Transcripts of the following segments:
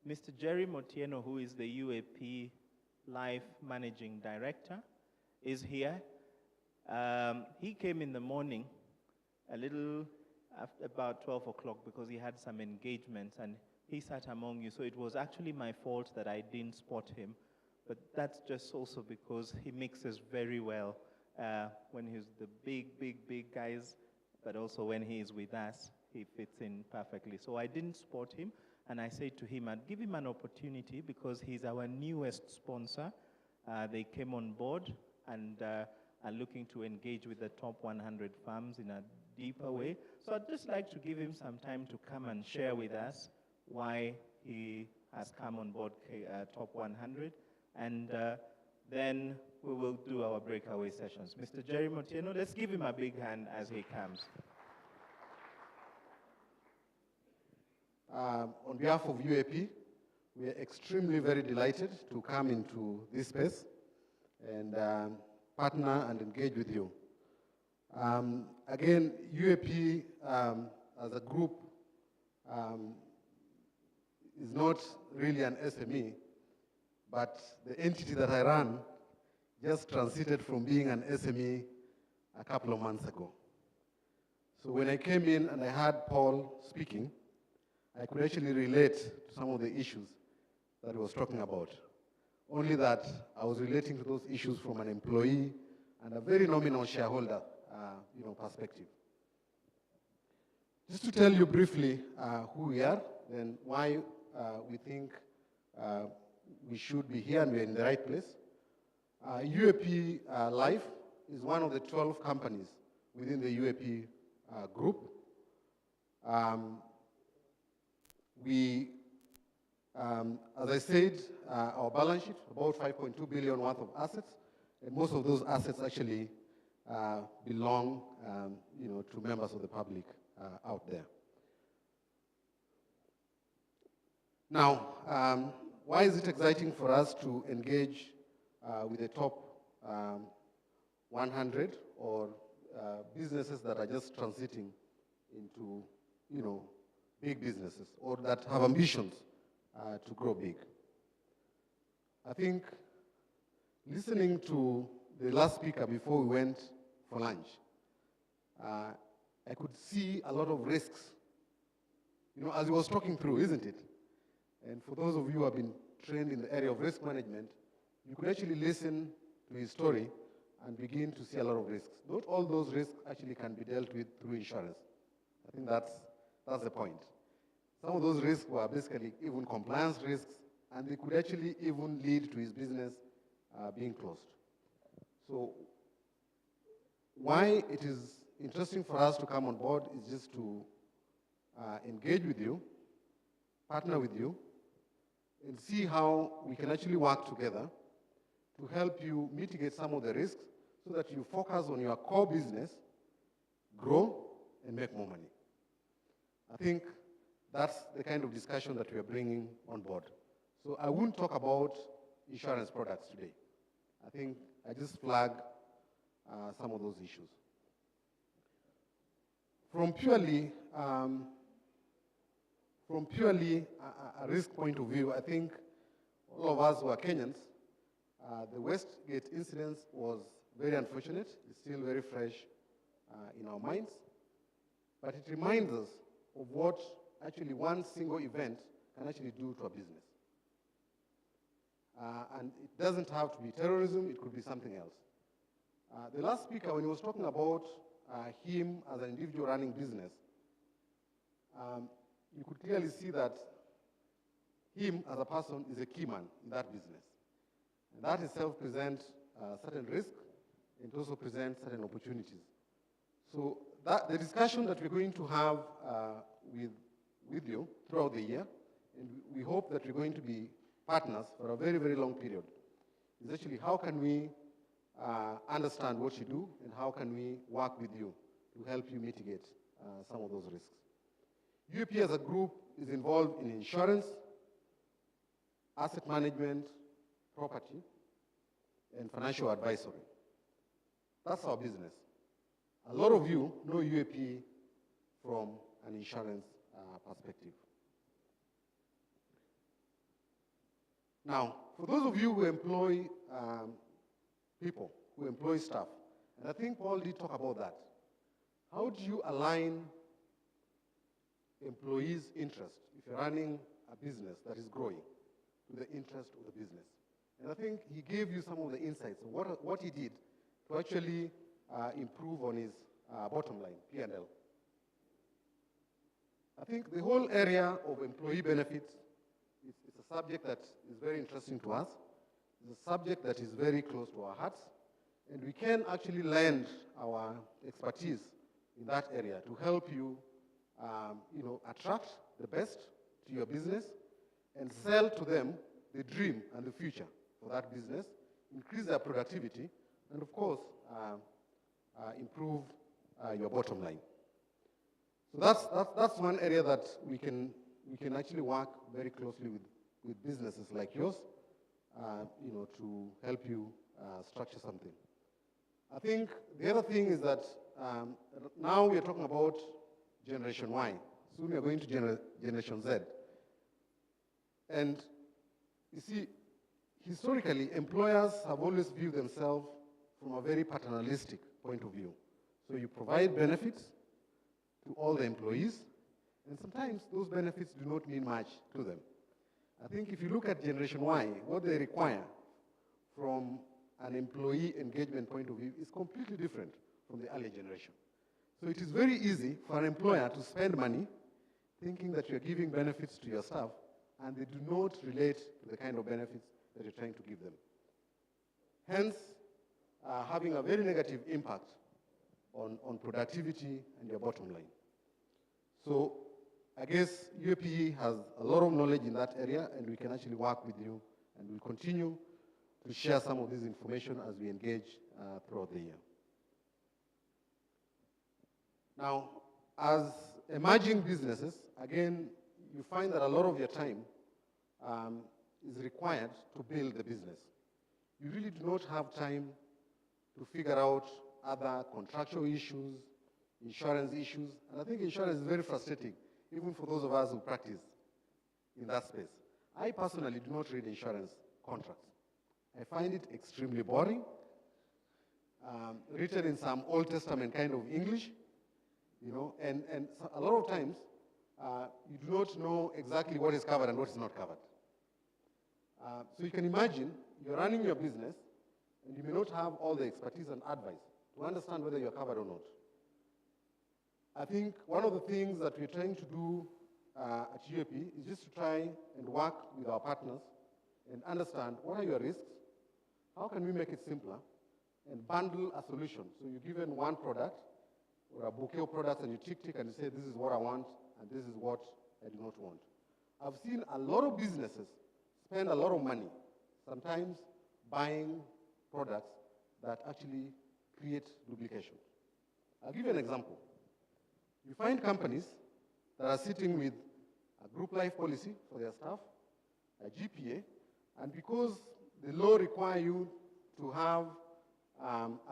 Mr. Jerim Otieno, who is the UAP Life Managing Director, is here. He came in the morning a little after about 12 o'clock because he had some engagements and he sat among you. So it was actually my fault that I didn't spot him. But that's just also because he mixes very well when he's the big guys, but also when he is with us, he fits in perfectly. So I didn't spot him, and I said to him, I'd give him an opportunity because he's our newest sponsor. They came on board and are looking to engage with the top 100 firms in a deeper way. So I'd just like to give him some time to come and share with us why he has come on board top 100. And then we will do our breakaway sessions. Mr. Jerim Otieno, let's give him a big hand as he comes. On behalf of UAP, we are extremely very delighted to come into this space and partner and engage with you. Again, UAP as a group is not really an SME, but the entity that I run just transited from being an SME a couple of months ago. So when I came in and I heard Paul speaking, I could actually relate to some of the issues that he was talking about. Only that I was relating to those issues from an employee and a very nominal shareholder perspective. Just to tell you briefly who we are and why we think we should be here and we're in the right place. UAP Life is one of the 12 companies within the UAP group. As I said, our balance sheet, about 5.2 billion worth of assets, and most of those assets actually belong to members of the public out there. Now, why is it exciting for us to engage with the top 100 or businesses that are just transiting into, big businesses or that have ambitions to grow big? I think listening to the last speaker before we went for lunch, I could see a lot of risks, as he was talking through, isn't it? And for those of you who have been trained in the area of risk management, you could actually listen to his story and begin to see a lot of risks. Not all those risks actually can be dealt with through insurance. I think that's the point. Some of those risks were basically even compliance risks, and they could actually even lead to his business being closed. So why it is interesting for us to come on board is just to engage with you, partner with you, and see how we can actually work together to help you mitigate some of the risks so that you focus on your core business, grow, and make more money. I think that's the kind of discussion that we are bringing on board. So I won't talk about insurance products today. I think I just flag some of those issues. From purely a risk point of view, I think all of us who are Kenyans, the Westgate incident was very unfortunate. It's still very fresh in our minds. But it reminds us of what actually one single event can actually do to a business. And it doesn't have to be terrorism, it could be something else. The last speaker, when he was talking about him as an individual running business, you could clearly see that him as a person is a key man in that business. And that itself presents certain risks, and it also presents certain opportunities. So the discussion that we're going to have with you throughout the year, and we hope that we're going to be partners for a very, very long period, is actually how can we understand what you do and how can we work with you to help you mitigate some of those risks. UAP as a group is involved in insurance, asset management, property, and financial advisory. That's our business. A lot of you know UAP from an insurance perspective. Now, for those of you who employ people, who employ staff, and I think Paul did talk about that, how do you align employees' interest if you're running a business that is growing to the interest of the business? And I think he gave you some of the insights of what he did to actually improve on his bottom line, P&L. I think the whole area of employee benefits is a subject that is very interesting to us. It's a subject that is very close to our hearts, and we can actually lend our expertise in that area to help you, attract the best to your business and sell to them the dream and the future for that business, increase their productivity, and of course, improve your bottom line. So that's one area that we can actually work very closely with businesses like yours, to help you structure something. I think the other thing is that now we are talking about Generation Y. Soon we are going to Generation Z. And you see, historically, employers have always viewed themselves from a very paternalistic point of view. So you provide benefits to all the employees, and sometimes those benefits do not mean much to them. I think if you look at Generation Y, what they require from an employee engagement point of view is completely different from the earlier generation. So it is very easy for an employer to spend money thinking that you're giving benefits to your staff, and they do not relate to the kind of benefits that you're trying to give them. Hence, having a very negative impact on productivity and your bottom line. So I guess UAPE has a lot of knowledge in that area, and we can actually work with you, and we'll continue to share some of this information as we engage throughout the year. Now, as emerging businesses, again, you find that a lot of your time is required to build the business. You really do not have time to figure out other contractual issues, insurance issues, and I think insurance is very frustrating, even for those of us who practice in that space. I personally do not read insurance contracts. I find it extremely boring, written in some Old Testament kind of English, and so a lot of times you do not know exactly what is covered and what is not covered. So you can imagine you're running your business and you may not have all the expertise and advice to understand whether you're covered or not. I think one of the things that we're trying to do at UAP is just to try and work with our partners and understand what are your risks, how can we make it simpler, and bundle a solution. So you're given one product or a bouquet of products and you tick and you say, this is what I want and this is what I do not want. I've seen a lot of businesses spend a lot of money, sometimes buying products that actually create duplication. I'll give you an example. You find companies that are sitting with a group life policy for their staff, a GPA, and because the law requires you to have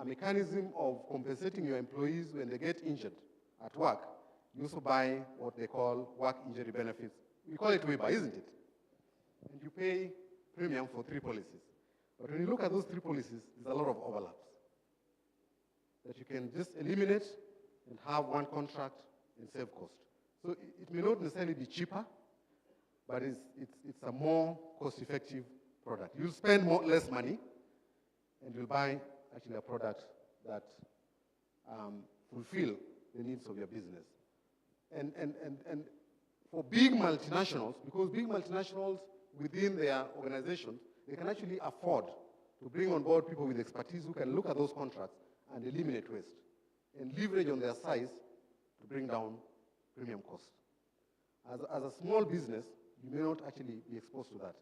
a mechanism of compensating your employees when they get injured at work, you also buy what they call work injury benefits. We call it WIBA, isn't it? And you pay premium for 3 policies. But when you look at those 3 policies, there's a lot of overlaps that you can just eliminate and have one contract and save cost. So it may not necessarily be cheaper, but it's a more cost-effective product. You'll spend less money, and you'll buy actually a product that fulfill the needs of your business. And for big multinationals, because big multinationals within their organizations, they can actually afford to bring on board people with expertise who can look at those contracts and eliminate waste and leverage on their size to bring down premium costs. As a small business, you may not actually be exposed to that.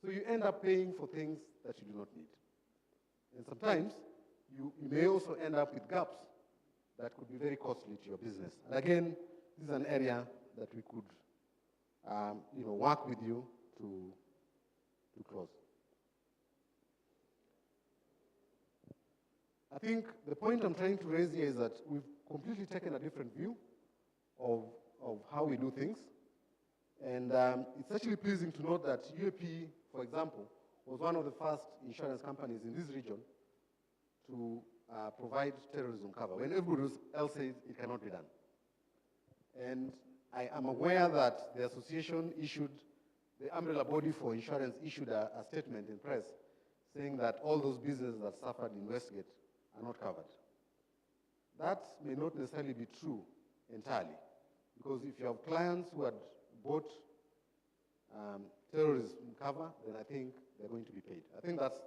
So you end up paying for things that you do not need. And sometimes you may also end up with gaps that could be very costly to your business. And again, this is an area that we could work with you to close. I think the point I'm trying to raise here is that we've completely taken a different view of how we do things. And it's actually pleasing to note that UAP, for example, was one of the first insurance companies in this region to provide terrorism cover, when everybody else says it cannot be done. And I am aware that the association issued, the umbrella body for insurance issued a statement in press saying that all those businesses that suffered in Westgate are not covered. That may not necessarily be true entirely, because if you have clients who had bought terrorism cover, then I think they're going to be paid. I think that's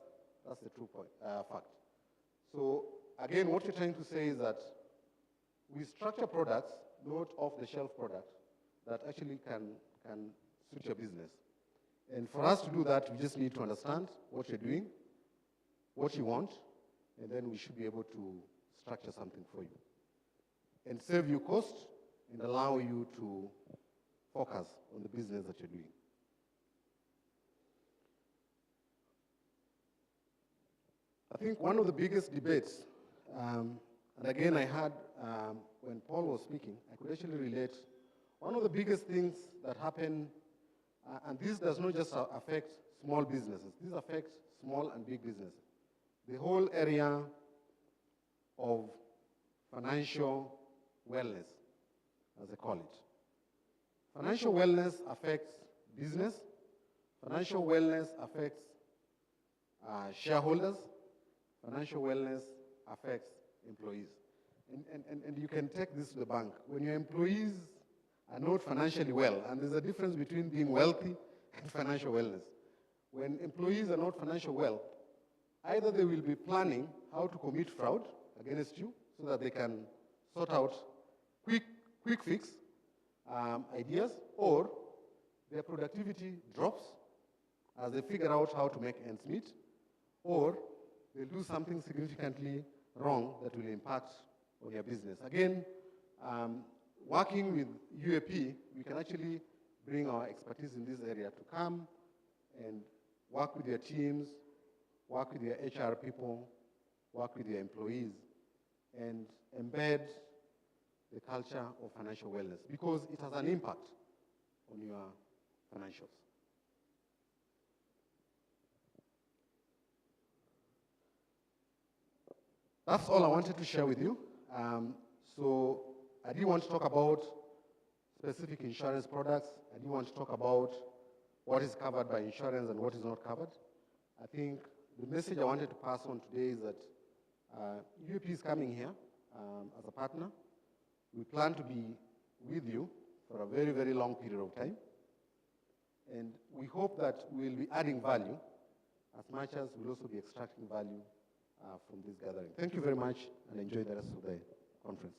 the true point, fact. So again, what you're trying to say is that we structure products, not off-the-shelf products, that actually can suit your business. And for us to do that, we just need to understand what you're doing, what you want, and then we should be able to structure something for you and save you cost and allow you to focus on the business that you're doing. I think one of the biggest debates, and again I had, when Paul was speaking, I could actually relate, one of the biggest things that happen, and this does not just affect small businesses, this affects small and big businesses. The whole area of financial wellness, as they call it. Financial wellness affects business, financial wellness affects shareholders, financial wellness affects employees. And you can take this to the bank. When your employees are not financially well, and there's a difference between being wealthy and financial wellness. When employees are not financially well, either they will be planning how to commit fraud against you so that they can sort out quick fix ideas, or their productivity drops as they figure out how to make ends meet, or they'll do something significantly wrong that will impact on your business. Again, working with UAP, we can actually bring our expertise in this area to come and work with your teams, work with your HR people, work with your employees, and embed the culture of financial wellness, because it has an impact on your financials. That's all I wanted to share with you. So I didn't want to talk about specific insurance products. I didn't want to talk about what is covered by insurance and what is not covered. I think the message I wanted to pass on today is that UAP is coming here as a partner. We plan to be with you for a very, very long period of time. And we hope that we'll be adding value as much as we'll also be extracting value from this gathering. Thank you very much, and enjoy the rest of the conference.